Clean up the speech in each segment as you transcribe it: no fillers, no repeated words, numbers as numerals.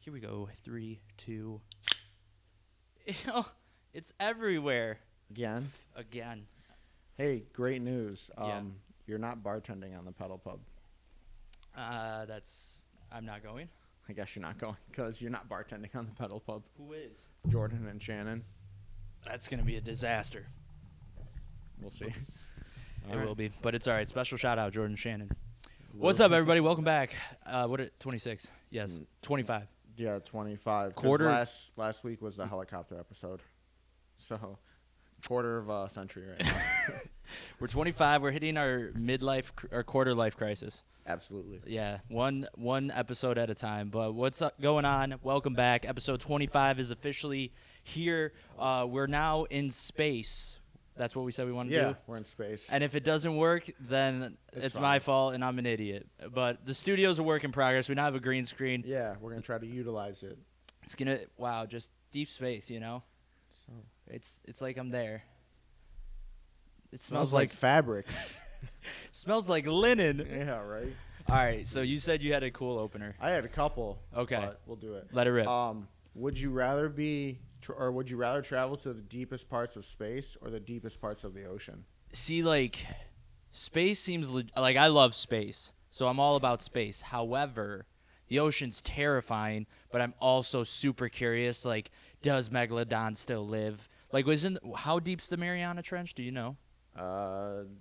Here we go. 3, 2. It's everywhere. Again? Again. Hey, great news. Yeah. You're not bartending on the Pedal Pub. I'm not going. I guess you're not going because you're not bartending on the Pedal Pub. Who is? Jordan and Shannon. That's going to be a disaster. We'll see. It will be. But it's all right. Special shout out, Jordan Shannon. What's up, everybody? Welcome back. 26? Yes. 25. Yeah, 25. Quarter. Last week was the helicopter episode. So, quarter of a century right now. We're 25. We're hitting our our quarter life crisis. Absolutely. Yeah, one episode at a time. But what's going on? Welcome back. Episode 25 is officially here. We're now in space. That's what we said we wanted to do? Yeah, we're in space. And if it doesn't work, then it's my fault and I'm an idiot. But the studio's a work in progress. We now have a green screen. Yeah, we're going to try to utilize it. It's going to, wow, just deep space, you know? So It's like I'm there. It smells like fabrics. Smells like linen. Yeah, right? All right, so you said you had a cool opener. I had a couple. Okay. But we'll do it. Let it rip. Would you rather would you rather travel to the deepest parts of space or the deepest parts of the ocean? See, like, space seems like I love space, so I'm all about space. However, the ocean's terrifying, but I'm also super curious. Like, does Megalodon still live? Like, how deep's the Mariana Trench? Do you know?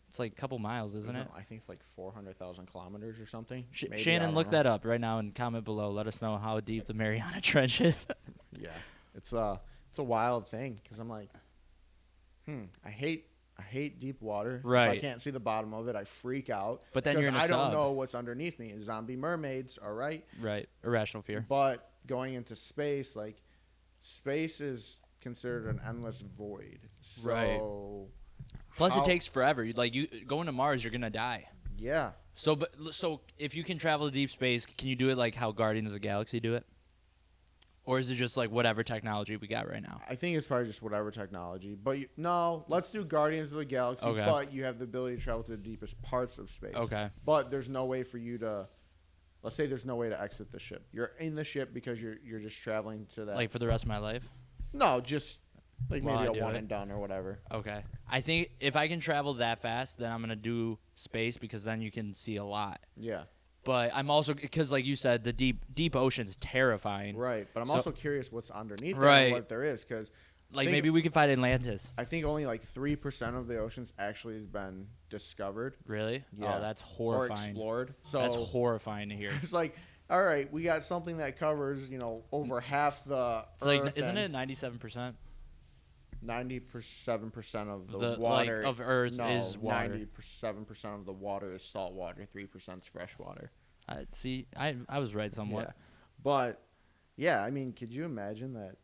It's like a couple miles, isn't it? I think it's like 400,000 kilometers or something. Shannon, look that up right now and comment below. Let us know how deep the Mariana Trench is. Yeah, it's a wild thing because I'm like, I hate deep water. Right. If I can't see the bottom of it, I freak out. But then you're in a I sub. don't know what's underneath me. Zombie mermaids, all right. Right. Irrational fear. But going into space, like, space is considered an endless void. So, right. Plus, it takes forever. You going to Mars, you're gonna die. Yeah. So if you can travel to deep space, can you do it like how Guardians of the Galaxy do it? Or is it just like whatever technology we got right now? I think it's probably just whatever technology. But no, let's do Guardians of the Galaxy. Okay. But you have the ability to travel to the deepest parts of space. Okay. But there's no way for you to, let's say there's no way to exit the ship. You're in the ship because you're just traveling to that. Like for the rest of my life? No, just like While I maybe do a one it. and done or whatever. Okay. I think if I can travel that fast, then I'm going to do space because then you can see a lot. Yeah. But I'm also, because like you said, the deep ocean is terrifying. Right. But I'm also curious what's underneath Right. and what there is. Because like maybe we could find Atlantis. I think only like 3% of the oceans actually has been discovered. Really? Yeah. Oh, that's horrifying. Or explored. So that's horrifying to hear. It's like, all right, we got something that covers, over half the It's Earth. like, isn't it 97%? 97% of the Like, water of Earth is water. 97% of the water is salt water. 3% is fresh water. See, I was right somewhat. Yeah. But yeah, I mean, could you imagine that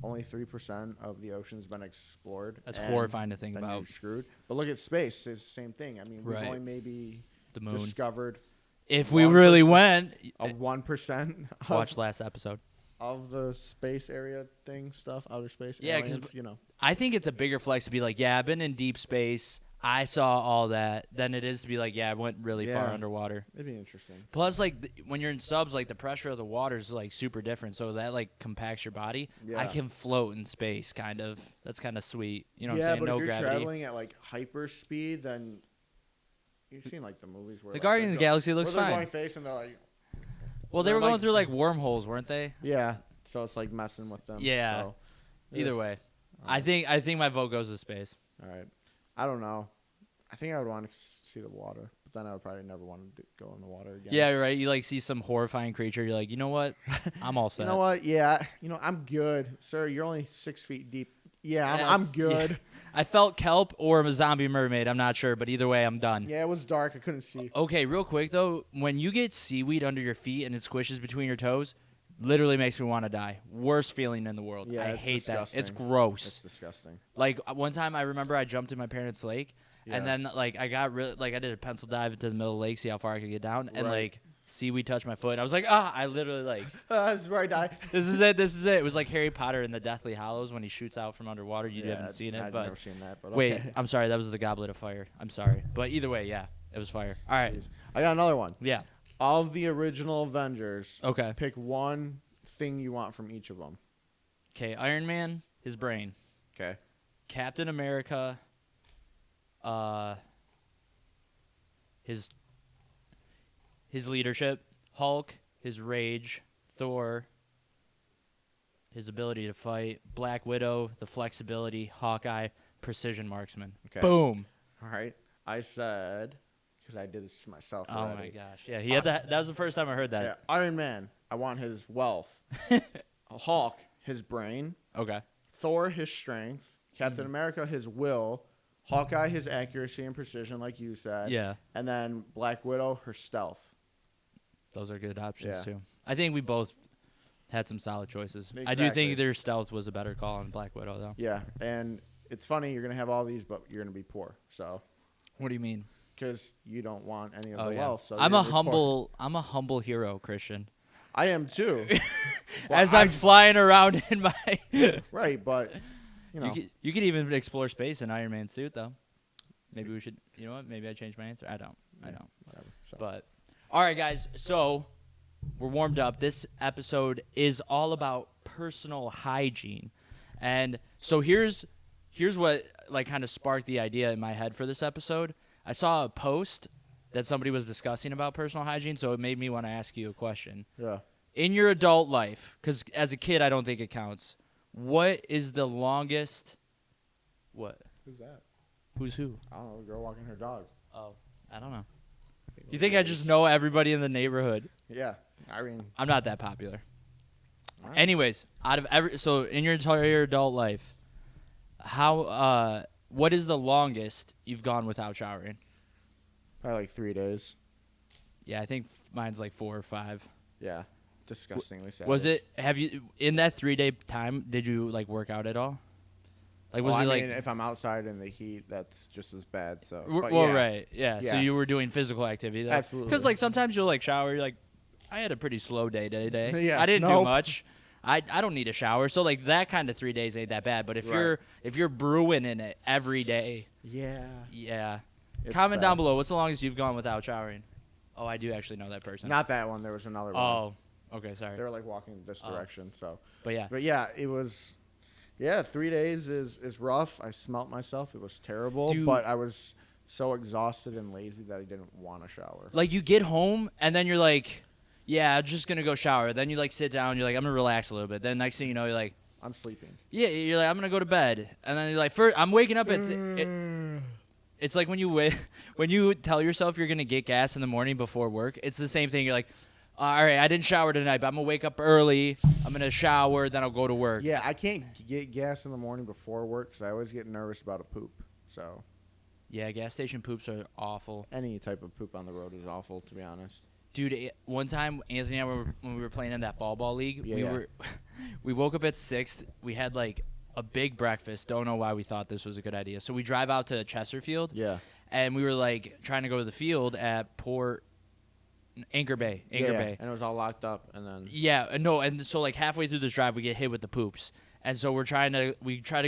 only 3% of the ocean's been explored? That's horrifying to think then about. You're screwed. But look at space; it's the same thing. I mean, we've Right. only maybe The moon. discovered If we really 1%. went, 1% watch last episode. of the space area thing stuff, outer space. Yeah, aliens, because I think it's a bigger flex to be like, yeah, I've been in deep space. I saw all that. Than it is to be like, yeah, I went really far underwater. It'd be interesting. Plus, like when you're in subs, like the pressure of the water is like super different, so that like compacts your body. Yeah. I can float in space, kind of. That's kind of sweet. You know what I'm Yeah, saying? but No if you're gravity. traveling at like hyper speed, then you've seen like the movies where The like, Guardians of the Galaxy where looks they're fine. going face and they're like, Well, they were like- going through like wormholes, weren't they? yeah. So it's like messing with them. Yeah. So, Either way, I think my vote goes to space. All right. I don't know. I think I would want to see the water, but then I would probably never want to go in the water again. Yeah, right. You like see some horrifying creature. You're like, you know what? I'm all set. You know what? Yeah. I'm good, sir. You're only 6 feet deep. Yeah, I'm good. Yeah. I felt kelp or a zombie mermaid. I'm not sure, but either way, I'm done. Yeah, it was dark. I couldn't see. Okay, real quick though, when you get seaweed under your feet and it squishes between your toes, literally makes me want to die. Worst feeling in the world. Yeah, I it's hate disgusting. that. It's gross. It's disgusting. Like one time, I remember I jumped in my parents' lake, Yeah. and then like I got really I did a pencil dive into the middle of the lake, see how far I could get down, and Right. like seaweed touched my foot. And I was like, I literally like. This is where I die. This is it. It was like Harry Potter in the Deathly Hallows when he shoots out from underwater. You Yeah, haven't seen it, I've but never seen that. But wait, okay. I'm sorry. That was the Goblet of Fire. I'm sorry, but either way, yeah, it was fire. All right, Jeez. I got another one. yeah, Of the original Avengers, okay. pick one thing you want from each of them. Okay, Iron Man, his brain. Okay. Captain America, his leadership. Hulk, his rage. Thor, his ability to fight. Black Widow, the flexibility. Hawkeye, precision marksman. Okay. Boom. All right. I said, because I did this to myself Oh already. my gosh. Yeah, he had that. That was the first time I heard that. Yeah, Iron Man, I want his wealth. Hulk, his brain. Okay. Thor, his strength. Captain America, his will. Hawkeye, his accuracy and precision, like you said. Yeah. And then Black Widow, her stealth. Those are good options, Yeah. too. I think we both had some solid choices. I do Exactly. think their stealth was a better call on Black Widow, though. Yeah, and it's funny, you're going to have all these, but you're going to be poor. So, What do you mean? because you don't want any of the yeah. wealth. So I'm you're a gonna be poor. humble hero, Christian. I am too. As I'm flying around in my Right, but, you know. you could even explore space in Iron Man suit, though. Maybe we should. You know what? Maybe I changed my answer. I don't. Whatever. So. But all right, guys. So we're warmed up. This episode is all about personal hygiene, and so here's what like kind of sparked the idea in my head for this episode. I saw a post that somebody was discussing about personal hygiene, so it made me want to ask you a question. Yeah. In your adult life, because as a kid, I don't think it counts. What is the longest? What? Who's that? Who's who? I don't know. A girl walking her dog. Oh, I don't know. You think I just know everybody in the neighborhood? Yeah. I mean. I'm not that popular. All right. Anyways, so in your entire adult life, what is the longest you've gone without showering? Probably like 3 days. Yeah, I think mine's like 4 or 5. Yeah. Disgustingly sad. Was it? Have you in that 3-day time? Did you like work out at all? Like was I it mean, like? if I'm outside in the heat, that's just as bad. So. But Well, yeah. right, yeah. So Yeah. you were doing physical activity, though? Absolutely. Because like sometimes you'll like shower. You're like, I had a pretty slow day today. Yeah, I didn't do nope. much. I don't need a shower. So like that kind of 3 days ain't that bad. But if Right. you're brewing in it every day, Yeah. yeah. It's Comment bad. down below. What's the longest you've gone without showering? Oh, I do actually know that person. Not that one. There was another one. Oh, okay, sorry. They were like walking this direction. So. But yeah. But yeah, it was. Yeah, 3 days is rough. I smelt myself. It was terrible. Dude. But I was so exhausted and lazy that I didn't want to shower. Like you get home and then you're like, yeah, I'm just gonna go shower. Then you like sit down. You're like, I'm gonna relax a little bit. Then next thing you know, you're like, I'm sleeping. yeah, you're like, I'm gonna go to bed. And then you're like, I'm waking up. It's like when you tell yourself you're gonna get gas in the morning before work. It's the same thing. You're like, all right, I didn't shower tonight, but I'm gonna wake up early. I'm gonna shower, then I'll go to work. Yeah, I can't get gas in the morning before work because I always get nervous about a poop. So Yeah, gas station poops are awful. any type of poop on the road is awful, to be honest. Dude, one time Anthony and I when we were playing in that fall ball league, Yeah. we woke up at 6. We had like a big breakfast. Don't know why we thought this was a good idea. So we drive out to Chesterfield. Yeah. And we were like trying to go to the field at Anchor Bay. Bay. And it was all locked up, and then Yeah, no, and so like halfway through this drive, we get hit with the poops, and so we try to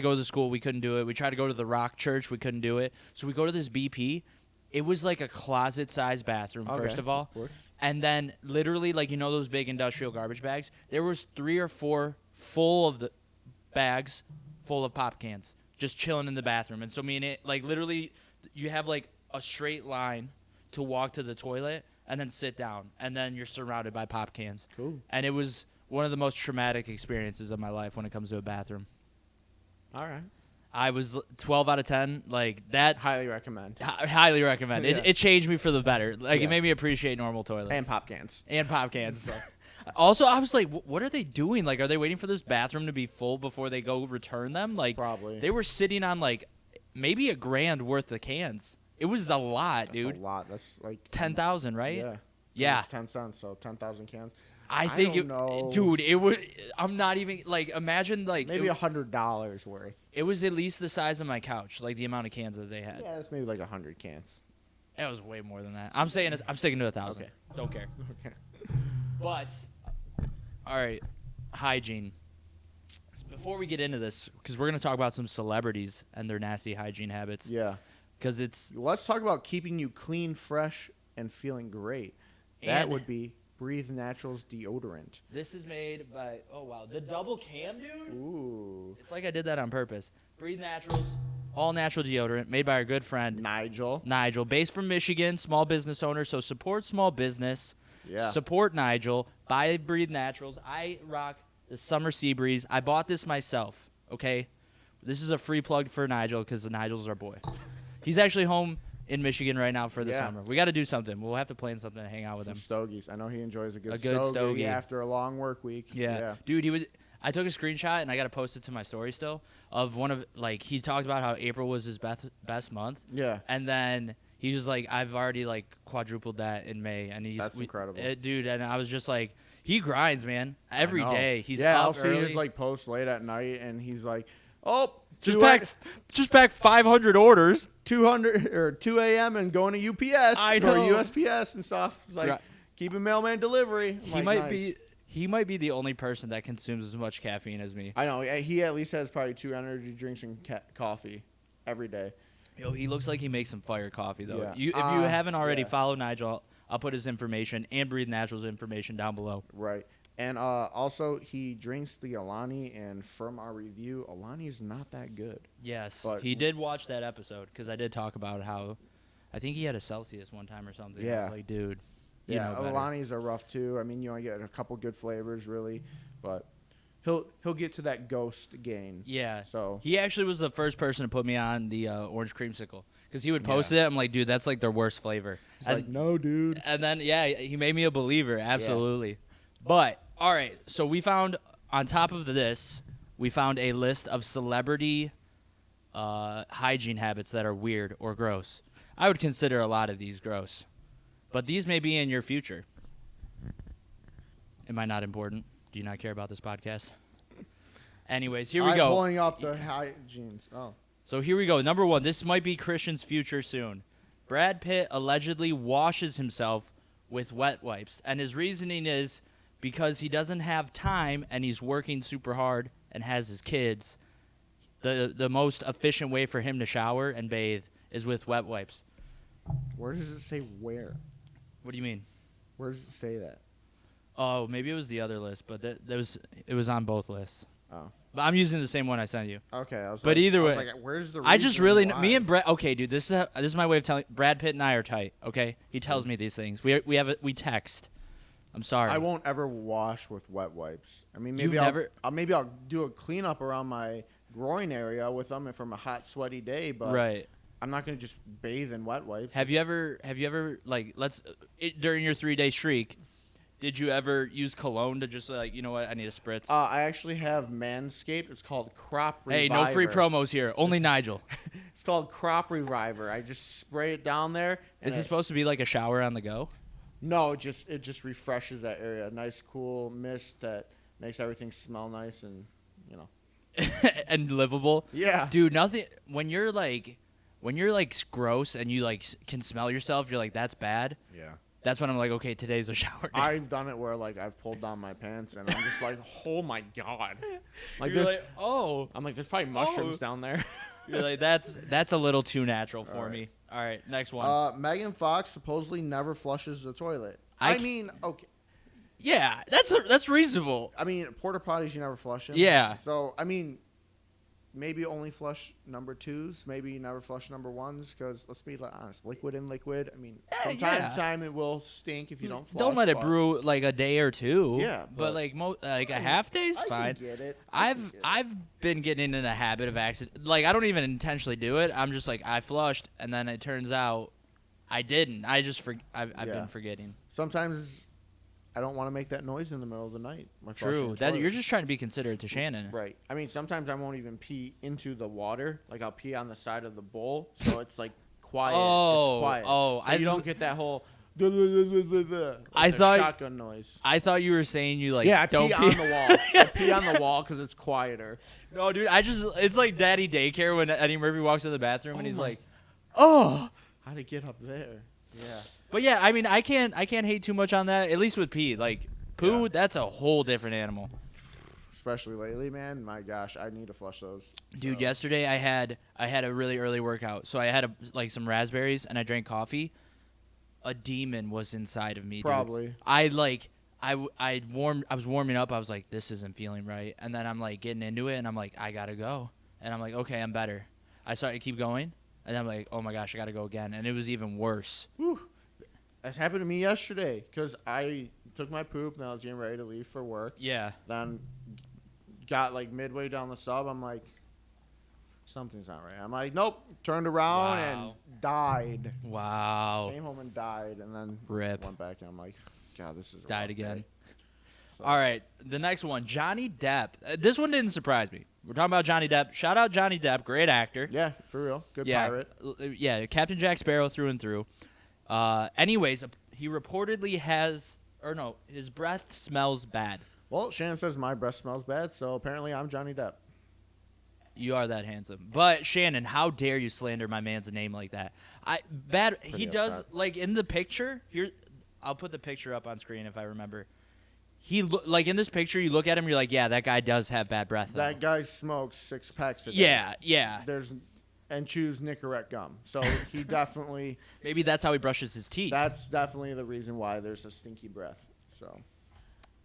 go to the school, we couldn't do it. We tried to go to the Rock Church, we couldn't do it. So we go to this BP. It was like a closet-sized bathroom, first of all, course. and then literally like those big industrial garbage bags. There was 3 or 4 full of the bags full of pop cans just chilling in the bathroom, and so me and it like literally, you have like a straight line to walk to the toilet. And then sit down, and then you're surrounded by pop cans. Cool. And it was one of the most traumatic experiences of my life when it comes to a bathroom. All right. I was 12 out of 10. Like that. Highly recommend. Highly recommend. Yeah. It changed me for the better. Like Yeah. it made me appreciate normal toilets. And pop cans. And pop cans. Also, I was like, what are they doing? Like, are they waiting for this bathroom to be full before they go return them? Like, Probably. They were sitting on like maybe $1,000 worth of cans. It was a lot, That's dude. a lot. That's like 10,000, right? Yeah. Yeah. It's 10 cents, so 10,000 cans. I think don't know. Dude, it was. I'm not even like imagine like Maybe $100 worth. it was at least the size of my couch, like the amount of cans that they had. Yeah, it's maybe like 100 cans. It was way more than that. I'm sticking to 1,000. Okay. Don't care. Okay. But all right, hygiene. Before we get into this, because we're gonna talk about some celebrities and their nasty hygiene habits. Yeah. Because it's Let's talk about keeping you clean, fresh, and feeling great. That And- would be Breathe Naturals deodorant. This is made by, oh, wow, the double cam, dude? Ooh. It's like I did that on purpose. Breathe Naturals, all natural deodorant, made by our good friend Nigel, based from Michigan, small business owner. So support small business. Yeah. Support Nigel. Buy Breathe Naturals. I rock the Summer Sea Breeze. I bought this myself, okay? This is a free plug for Nigel because Nigel's our boy. He's actually home in Michigan right now for the summer. We got to do something. We'll have to plan something to hang out with him. Stogies. I know he enjoys a good stogie after a long work week. Yeah. Dude, I took a screenshot and I got to post it to my story still of one of, like, he talked about how April was his best month. Yeah. And then he was like, I've already, like, quadrupled that in May. And That's incredible. Dude, and I was just like, he grinds, man. Every day. He's up I'll see early. his, like, post late at night, and he's like, oh, just pack 500 orders. 200 or 2 a.m. and going to UPS I know. or USPS and stuff. It's like, keeping mailman delivery. He might be the only person that consumes as much caffeine as me. I know. He at least has probably 2 energy drinks and coffee every day. Yo, he looks like he makes some fire coffee, though. Yeah. If you haven't already, follow Nigel. I'll put his information and Breathe Naturals information down below. Right. And also, he drinks the Alani, and from our review, Alani is not that good. Yes, but he did watch that episode because I did talk about how I think he had a Celsius one time or something. Yeah. I was like, dude, you yeah, know better. Alani's are rough too. I mean, you only get a couple good flavors, really, but he'll get to that ghost gain. Yeah. So he actually was the first person to put me on the orange creamsicle because he would post it. I'm like, dude, that's like their worst flavor. He's like, no, dude. And then he made me a believer. Absolutely. Yeah. But all right, so we found on top of this, we found a list of celebrity hygiene habits that are weird or gross. I would consider a lot of these gross, but these may be in your future. Am I not important? Do you not care about this podcast? Anyways, here we go. I'm pulling up the hygienes. Oh. So here we go. Number 1, this might be Christian's future soon. Brad Pitt allegedly washes himself with wet wipes, and his reasoning is because he doesn't have time and he's working super hard and has his kids. The most efficient way for him to shower and bathe is with wet wipes. Where does it say where? What do you mean? Where does it say that? Oh, maybe it was the other list, but it was on both lists. Oh. But I'm using the same one I sent you. Okay. Either way, where's the I just really why? me and Brad. Okay, dude, this is my way of telling. Brad Pitt and I are tight. Okay, he tells me these things. We text. I'm sorry. I won't ever wash with wet wipes. I mean, You've maybe never- maybe I'll do a cleanup around my groin area with them from a hot, sweaty day. But Right. I'm not gonna just bathe in wet wipes. Have you ever like during your 3-day streak, did you ever use cologne to just like, you know what, I need a spritz? I actually have Manscaped. It's called Crop Reviver. Hey, no free promos here. Only Nigel. It's called Crop Reviver. I just spray it down there. Is this supposed to be like a shower on the go? No, it just refreshes that area. A nice cool mist that makes everything smell nice and, you know. And livable. Yeah. Dude, nothing when you're like gross and you like can smell yourself, you're like, that's bad. Yeah. That's when I'm like, okay, today's a shower day. I've done it where like I've pulled down my pants and I'm just like, oh my god. Like you're there's like, oh. I'm like, there's probably mushrooms down there. You're like, that's a little too natural for me. All right, next one. Megan Fox supposedly never flushes the toilet. I mean, okay. Yeah, that's reasonable. I mean, porta potties you never flush them. Yeah. So I mean, maybe only flush number 2s. Maybe never flush number 1s. Because let's be honest, liquid in liquid. I mean, from time to time it will stink if you don't flush. Don't let it brew like a day or two. Yeah, but like a half day's fine. I can get it. I've been getting in a habit of accident. Like I don't even intentionally do it. I'm just like I flushed, and then it turns out I didn't. I've been forgetting. Sometimes I don't want to make that noise in the middle of the night. True. That you're just trying to be considerate to Shannon. Right. I mean, sometimes I won't even pee into the water. Like I'll pee on the side of the bowl, so it's like quiet. Oh, it's quiet. Oh, so you don't get that whole. I thought shotgun noise. I thought you were saying you like I don't pee on the wall. I pee on the wall because it's quieter. No, dude, it's like daddy daycare when Eddie Murphy walks in the bathroom and he's like, oh, how to get up there? Yeah. But yeah, I mean, I can't hate too much on that. At least with pee, like poo, that's a whole different animal. Especially lately, man. My gosh, I need to flush those. Dude, yesterday I had a really early workout, so I had some raspberries and I drank coffee. a demon was inside of me, dude. Probably. I was warming up. I was like, this isn't feeling right. And then I'm like getting into it, and I'm like, I gotta go. And I'm like, okay, I'm better. I started to keep going, and I'm like, oh my gosh, I gotta go again. And it was even worse. Whew. That's happened to me yesterday because I took my poop and I was getting ready to leave for work. Yeah. Then got like midway down the sub. I'm like, something's not right. I'm like, nope. Turned around and died. Wow. Came home and died, and then Rip. went back and I'm like, God, this is a Died rough again. day. So. All right, the next one, Johnny Depp. This one didn't surprise me. We're talking about Johnny Depp. Shout out Johnny Depp, great actor. Yeah, for real. Good pirate. Yeah, Captain Jack Sparrow through and through. Anyways, he reportedly his breath smells bad. Well, Shannon says my breath smells bad, so apparently I'm Johnny Depp. You are that handsome. But, Shannon, how dare you slander my man's name like that? He does, upset. like, in the picture, here, I'll put the picture up on screen if I remember. Like, in this picture, you look at him, you're like, yeah, that guy does have bad breath. That guy smokes 6 packs a day. Yeah. And chews Nicorette gum. So he definitely... Maybe that's how he brushes his teeth. That's definitely the reason why there's a stinky breath. So...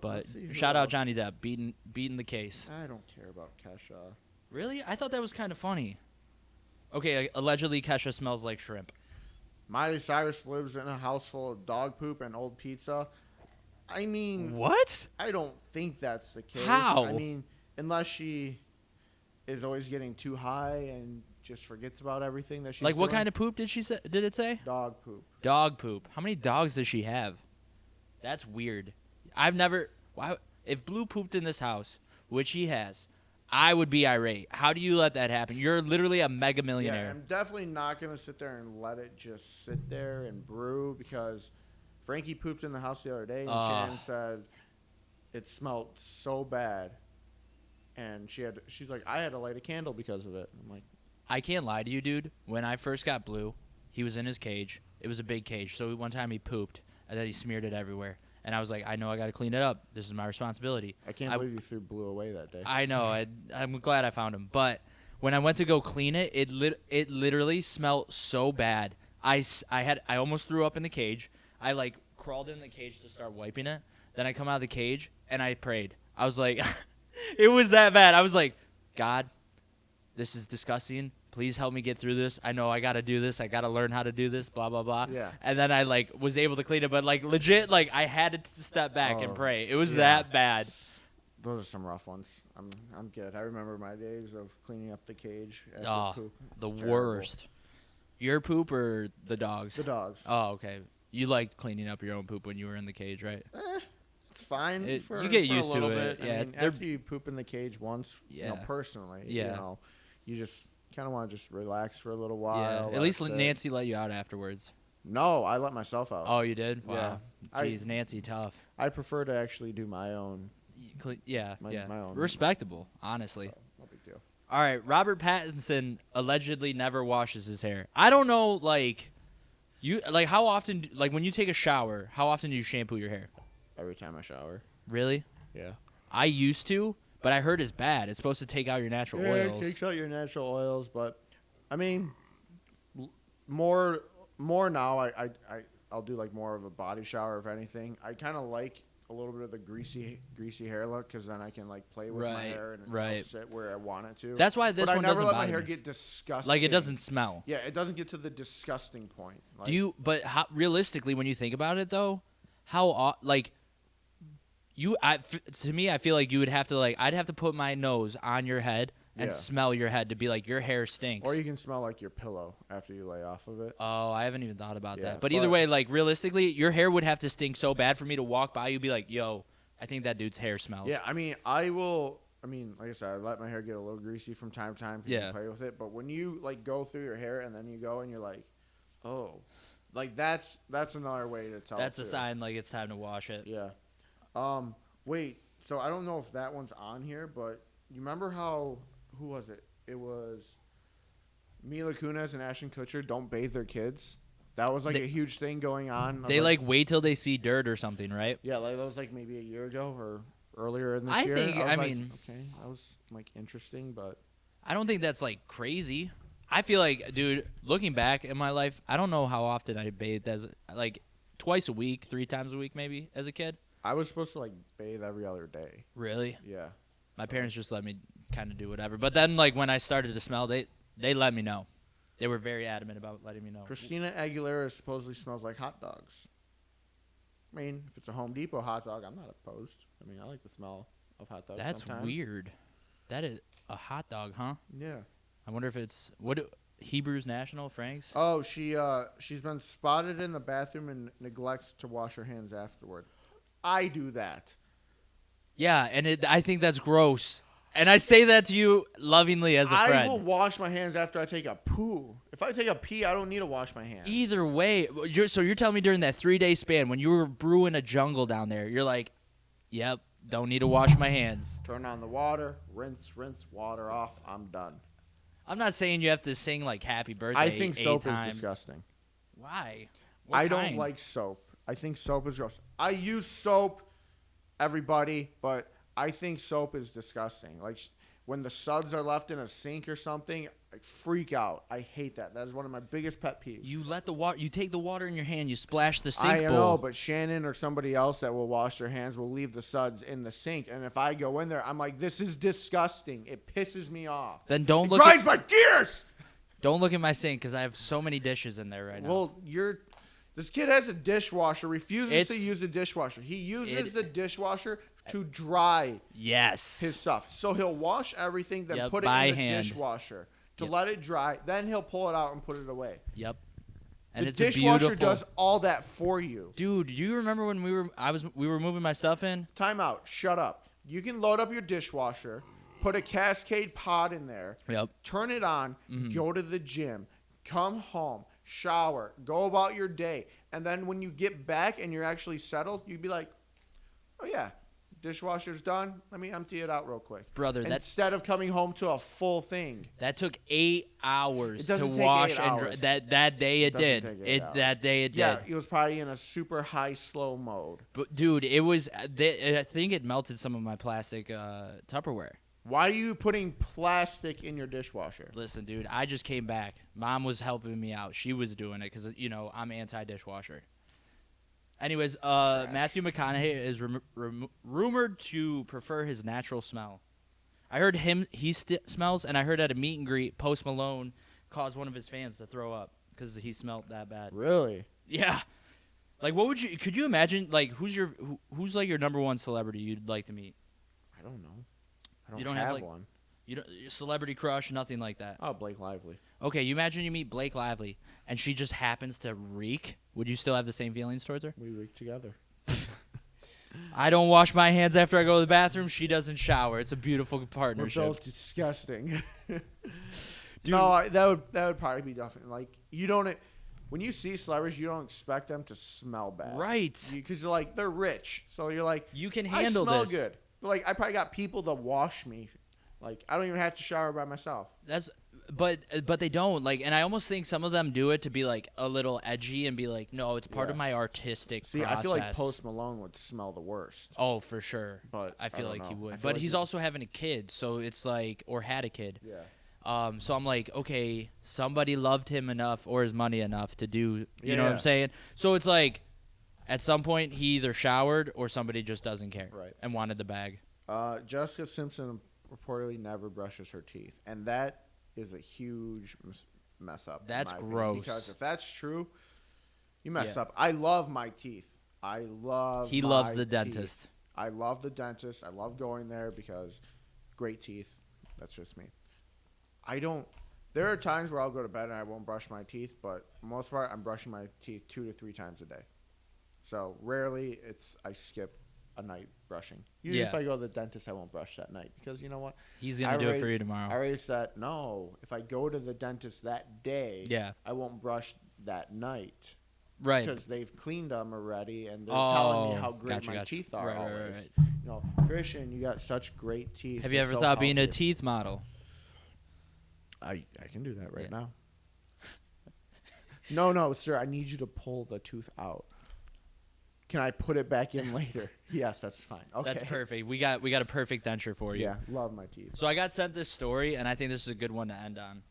But shout out Johnny Depp, beating the case. I don't care about Kesha. Really? I thought that was kind of funny. Okay, allegedly Kesha smells like shrimp. Miley Cyrus lives in a house full of dog poop and old pizza. I mean... What? I don't think that's the case. How? I mean, unless she is always getting too high and just forgets about everything that she's Like, what doing. kind of poop did it say? Dog poop. Dog poop. How many dogs does she have? That's weird. If Blue pooped in this house, which he has, I would be irate. How do you let that happen? You're literally a mega Yeah, millionaire. I'm definitely not going to sit there and let it just sit there and brew because Frankie pooped in the house the other day and Shannon said it smelled so bad. And she's like, I had to light a candle because of it. I'm like, I can't lie to you, dude. When I first got Blue, he was in his cage. It was a big cage. So one time he pooped, and then he smeared it everywhere. And I was like, I know I got to clean it up. This is my responsibility. I can't believe you threw Blue away that day. I know. I'm glad I found him. But when I went to go clean it, it literally smelled so bad. I almost threw up in the cage. I, like, crawled in the cage to start wiping it. Then I come out of the cage, and I prayed. I was like, it was that bad. I was like, God, this is disgusting. Please help me get through this. I know I got to do this. I got to learn how to do this, blah, blah, blah. Yeah. And then I, like, was able to clean it. But, like, legit, like, I had to step back and pray. It was that bad. Those are some rough ones. I'm good. I remember my days of cleaning up the cage after poop. The It's terrible. worst. Your poop or the dogs? The dogs. Oh, okay. You liked cleaning up your own poop when you were in the cage, right? It's fine. You get used a to little it. bit. Yeah, I mean, after you poop in the cage once, personally, you just kind of want to just relax for a little while. Yeah. At least Nancy let you out afterwards. No, I let myself out. Oh, you did? Yeah. Wow. Jeez, Nancy, tough. I prefer to actually do my own. My own. Respectable, honestly. So, no big deal. All right, Robert Pattinson allegedly never washes his hair. I don't know, like, how often, like, when you take a shower, how often do you shampoo your hair? Every time I shower. Really? Yeah. I used to, but I heard it's bad. It's supposed to take out your natural oils. It takes out your natural oils, but I mean, more now. I'll do like more of a body shower if anything. I kind of like a little bit of the greasy hair look because then I can like play with my hair and it'll sit where I want it to. That's why this one doesn't bother me. But I never let my hair get disgusting. Like it doesn't smell. Yeah, it doesn't get to the disgusting point. Like, realistically, when you think about it though, to me, I feel like you would have to I'd have to put my nose on your head and smell your head to be like, your hair stinks. Or you can smell like your pillow after you lay off of it. Oh, I haven't even thought about that. But either way, like realistically, your hair would have to stink so bad for me to walk by you be like, yo, I think that dude's hair smells. Yeah, I mean, like I said, I let my hair get a little greasy from time to time because you play with it. But when you like go through your hair and then you go and you're like, oh, like that's another way to tell. That's a sign like it's time to wash it. Yeah. Wait. So I don't know if that one's on here, but you remember who was it? It was Mila Kunis and Ashton Kutcher don't bathe their kids. That was like a huge thing going on. They like wait till they see dirt or something, right? Yeah, like that was like maybe a year ago or earlier in this year. I mean, okay, that was like interesting, but I don't think that's like crazy. I feel like, dude, looking back in my life, I don't know how often I bathed as like twice a week, 3 times a week maybe as a kid. I was supposed to like bathe every other day. Really? Yeah. My parents just let me kind of do whatever. But then, like, when I started to smell, they let me know. They were very adamant about letting me know. Christina Aguilera supposedly smells like hot dogs. I mean, if it's a Home Depot hot dog, I'm not opposed. I mean, I like the smell of hot dogs. That's sometimes. weird. That is a hot dog, huh? Yeah. I wonder if it's Hebrews National, Frank's? Oh, she's been spotted in the bathroom and neglects to wash her hands afterward. I do that. Yeah, and I think that's gross. And I say that to you lovingly as a friend. I will wash my hands after I take a poo. If I take a pee, I don't need to wash my hands. Either way, so you're telling me during that 3-day span when you were brewing a jungle down there, you're like, yep, don't need to wash my hands. Turn on the water, rinse, water off. I'm done. I'm not saying you have to sing like happy birthday I think 8 soap times. is disgusting. Why? I don't like soap. I think soap is gross. I use soap, everybody, but I think soap is disgusting. Like when the suds are left in a sink or something, I freak out. I hate that. That is one of my biggest pet peeves. You take the water in your hand, you splash the sink bowl. I know, but Shannon or somebody else that will wash their hands will leave the suds in the sink, and if I go in there, I'm like, this is disgusting. It pisses me off. Then don't look. Grinds my gears. Don't look at my sink because I have so many dishes in there right now. Well, this kid has a dishwasher. Refuses to use a dishwasher. He uses the dishwasher to dry his stuff. So he'll wash everything, then put it in the dishwasher to let it dry. Then he'll pull it out and put it away. Yep. And the it's dishwasher does all that for you. Dude, do you remember when we were moving my stuff in? Time out. Shut up. You can load up your dishwasher, put a Cascade pod in there, turn it on, go to the gym, come home, shower, go about your day. And then when you get back and you're actually settled, you'd be like, oh, yeah, dishwasher's done. Let me empty it out real quick. Brother, instead of coming home to a full thing. That took 8 hours to take wash 8 and dry. hours. That day it did. That day it did. Yeah, it was probably in a super high slow mode. But dude, it was. I think it melted some of my plastic Tupperware. Why are you putting plastic in your dishwasher? Listen, dude, I just came back. Mom was helping me out. She was doing it because I'm anti-dishwasher. Anyways, Matthew McConaughey is rumored to prefer his natural smell. I heard he smells, and I heard at a meet and greet, Post Malone caused one of his fans to throw up because he smelled that bad. Really? Yeah. Like, could you imagine, like, who's like your number one celebrity you'd like to meet? I don't know. You don't have one. You don't celebrity crush, nothing like that. Oh, Blake Lively. Okay, you imagine you meet Blake Lively, and she just happens to reek. Would you still have the same feelings towards her? We reek together. I don't wash my hands after I go to the bathroom. She doesn't shower. It's a beautiful partnership. We're both disgusting. No, that would probably be different. Like when you see celebrities, you don't expect them to smell bad, right? Because you're like they're rich, so you're like you can handle I smell this. good. Like I probably got people to wash me. Like I don't even have to shower by myself. But they don't and I almost think some of them do it to be like a little edgy and be like, no, it's part of my artistic process. I feel like Post Malone would smell the worst. Oh, for sure. But I feel like he would. But he's also having a kid, so it's like, or had a kid. Yeah. So I'm like, okay, somebody loved him enough or his money enough to do, you know what I'm saying? So it's like, at some point he either showered or somebody just doesn't care, and wanted the bag. Jessica Simpson reportedly never brushes her teeth, and that is a huge mess up. That's gross. Because if that's true, you mess up. I love my teeth. He loves the dentist. I love the dentist. I love going there because great teeth. That's just me. There are times where I'll go to bed and I won't brush my teeth, but for the most part, I'm brushing my teeth 2 to 3 times a day. So rarely I skip a night brushing. Usually if I go to the dentist, I won't brush that night because you know what? He's going to do it for you tomorrow. I already said, no, if I go to the dentist that day, I won't brush that night. Right. Because they've cleaned them already and they're telling me how great my teeth are always. Right. You know, Christian, you got such great teeth. Have you ever thought being a teeth model? I can do that right now. No, sir, I need you to pull the tooth out. Can I put it back in later? Yes, that's fine. Okay. That's perfect. We got a perfect denture for you. Yeah, love my teeth. So I got sent this story, and I think this is a good one to end on.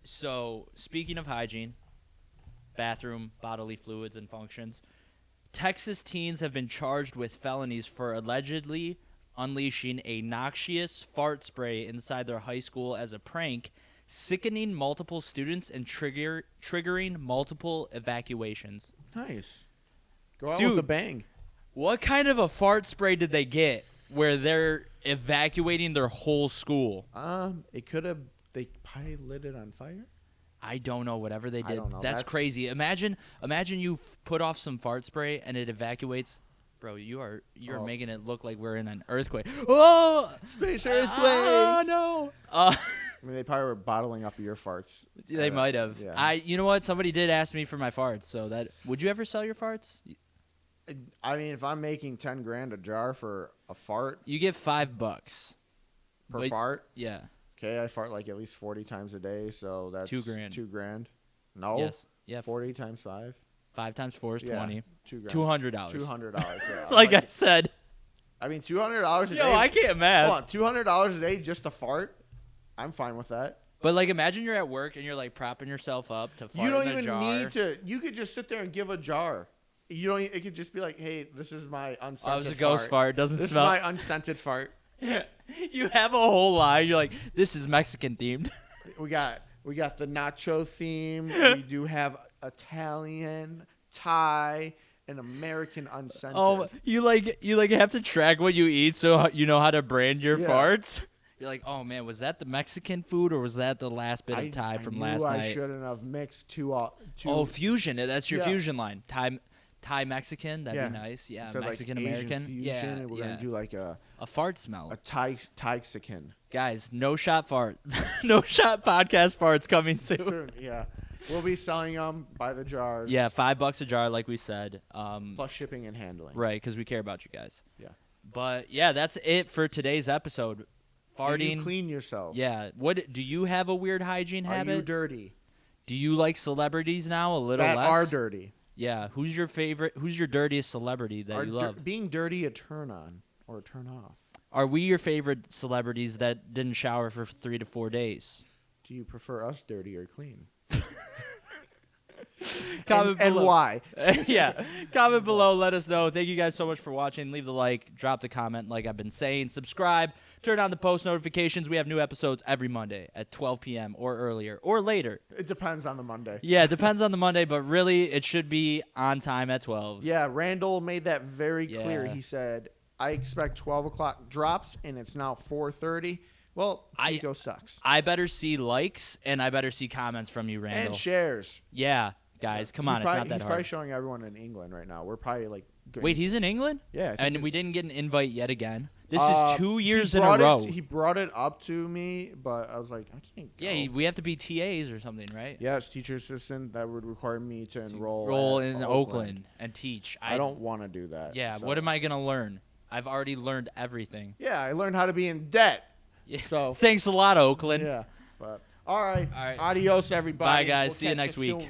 So speaking of hygiene, bathroom, bodily fluids, and functions, Texas teens have been charged with felonies for allegedly unleashing a noxious fart spray inside their high school as a prank, sickening multiple students and triggering multiple evacuations. Nice. Go out Dude. with a bang. What kind of a fart spray did they get where they're evacuating their whole school? It could have. They probably lit it on fire. I don't know. Whatever they I did, don't know. that's That's- crazy. Imagine you put off some fart spray and it evacuates. Bro, you're Oh. making it look like we're in an earthquake. Oh, Space earthquake. Oh no. I mean, they probably were bottling up your farts. They might have. Yeah. You know what? Somebody did ask me for my farts. So that would you ever sell your farts? I mean, if I'm making 10 grand a jar for a fart You get $5 per But- fart, Yeah. okay, I fart like at least 40 times a day, so that's $2,000. 2 grand. No. Yes. Yeah. 40 times 5. 5 times 4 is 20. $2 grand. $200. $200. Yeah. Like I said. I mean, $200 a Yo, day. I can't math. Hold on, $200 a day just to fart. I'm fine with that. But like, imagine you're at work and you're like propping yourself up to fart You don't in a even jar. need to. You could just sit there and give a jar. You don't. It could just be like, "Hey, this is my unscented Oh, it was a ghost fart. It doesn't This smell. is my unscented fart." You have a whole line. You're like, this is Mexican themed. We got the nacho theme. We do have Italian, Thai, and American unscented. Oh, you like have to track what you eat so you know how to brand your Yeah. farts. You're like, oh man, was that the Mexican food or was that the last bit of Thai from last I night? shouldn't have mixed two. Oh, fusion. That's your Yeah. fusion line. Thai Mexican. That'd be nice. Yeah, So Mexican like Asian American. fusion, Yeah, and we're yeah. gonna do like a fart smell. Thai-Mexican. Guys, no shot fart. No shot podcast farts coming soon. Soon, yeah. We'll be selling them by the jars. Yeah, $5 a jar, like we said. Plus shipping and handling. Right, because we care about you guys. Yeah. But yeah, that's it for today's episode. Farting. Do you clean yourself? Yeah. What do you have a weird hygiene Are habit? you dirty? Do you like celebrities now a little That less? are dirty. Yeah. Who's your favorite? Who's your dirtiest celebrity that you love? Being dirty a turn on or a turn off? Are we your favorite celebrities that didn't shower for 3 to 4 days? Do you prefer us dirty or clean? Comment and below. why? Yeah. Comment below. Let us know. Thank you guys so much for watching. Leave the like. Drop the comment like I've been saying. Subscribe. Turn on the post notifications. We have new episodes every Monday at 12 p.m. or earlier or later. It depends on the Monday. Yeah, it depends on the Monday, but really it should be on time at 12. Yeah, Randall made that very clear. Yeah. He said, I expect 12 o'clock drops, and it's now 4:30. Well, Chico sucks. I better see likes and I better see comments from you, Randall. And shares. Yeah, guys, come on. It's not that He's hard. probably showing everyone in England right now. We're probably like... good. Wait, he's in England? Yeah. I think And we didn't get an invite yet again. This is 2 years in a brought row. He brought it up to me, but I was like, I can't go. Yeah, we have to be TAs or something, right? Yes, teacher assistant. That would require me to enroll Roll at in Oakland and teach. I don't want to do that. Yeah, so. what am I going to learn? I've already learned everything. Yeah, I learned how to be in debt. Yeah. So Thanks a lot, Oakland. yeah, but all right. All right. Adios, everybody. Bye, guys. We'll See you catch next week. soon.